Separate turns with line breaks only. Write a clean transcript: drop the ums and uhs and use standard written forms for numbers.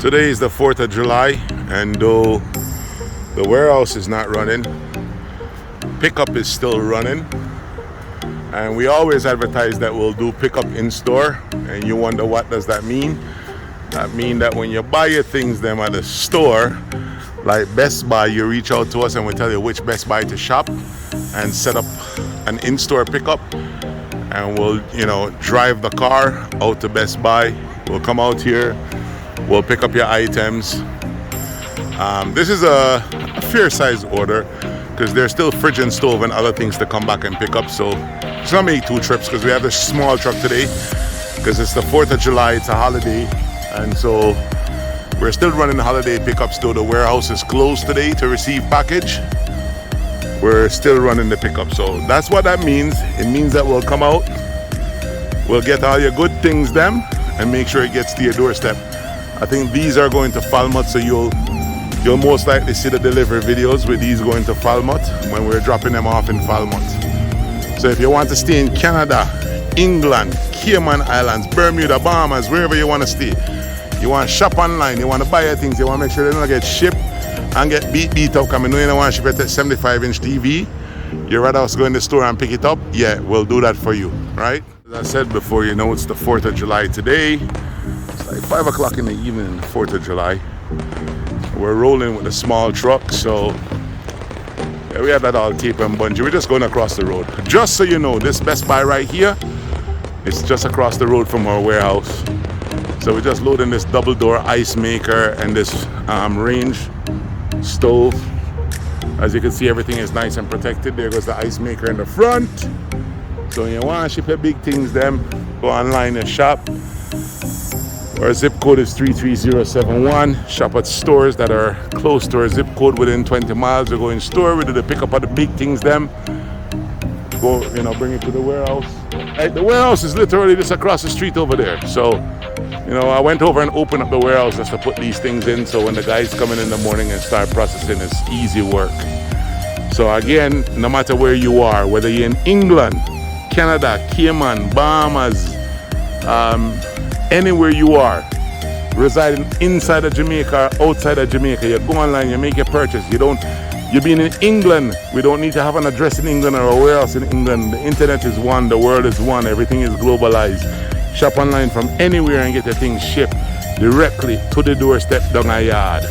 Today is the 4th of July, and though the warehouse is not running, pickup is still running. And we always advertise that we'll do pickup in store, and you wonder what does that mean? That means that when you buy your things them at the store, like Best Buy, you reach out to us and we tell you which Best Buy to shop and set up an in-store pickup, and we'll drive the car out to Best Buy. We'll come out here, we'll pick up your items. This is a fair size order because there's still fridge and stove and other things to come back and pick up, so it's gonna make 2 trips because we have this small truck today because it's the 4th of July, it's a holiday, and so we're still running holiday pickups. Though the warehouse is closed today to receive package, we're still running the pickup. So that's what that means. It means that we'll come out, we'll get all your good things them and make sure it gets to your doorstep. I think these are going to Falmouth, so you'll most likely see the delivery videos with these going to Falmouth when we're dropping them off in Falmouth. So if you want to stay in Canada, England, Cayman Islands, Bermuda, Bahamas, wherever you want to stay, you want to shop online, you want to buy your things, you want to make sure they don't get shipped and get beat up, coming. You don't want to ship it at 75-inch TV, you'd rather us go in the store and pick it up, yeah, we'll do that for you, right? As I said before, it's the 4th of July today. It's like 5 o'clock in the evening, 4th of July. We're rolling with a small truck, so yeah, we have that all tape and bungee. We're just going across the road. Just so you know, this Best Buy right here, it's just across the road from our warehouse. So we're just loading this double door ice maker and this range stove. As you can see, everything is nice and protected. There goes the ice maker in the front. So when you want to ship your big things, them go online and shop. Our zip code is 33071. Shop at stores that are close to our zip code within 20 miles. We go in store, we do the pickup of the big things them. Go, bring it to the warehouse. Right, the warehouse is literally just across the street over there. So, I went over and opened up the warehouse just to put these things in, so when the guys come in the morning and start processing, it's easy work. So again, no matter where you are, whether you're in England, Canada, Cayman, Bahamas, anywhere you are, residing inside of Jamaica or outside of Jamaica, you go online, you make your purchase. You're being in England, we don't need to have an address in England or a warehouse in England. The internet is one, the world is one, everything is globalized. Shop online from anywhere and get your things shipped directly to the doorstep down a yard.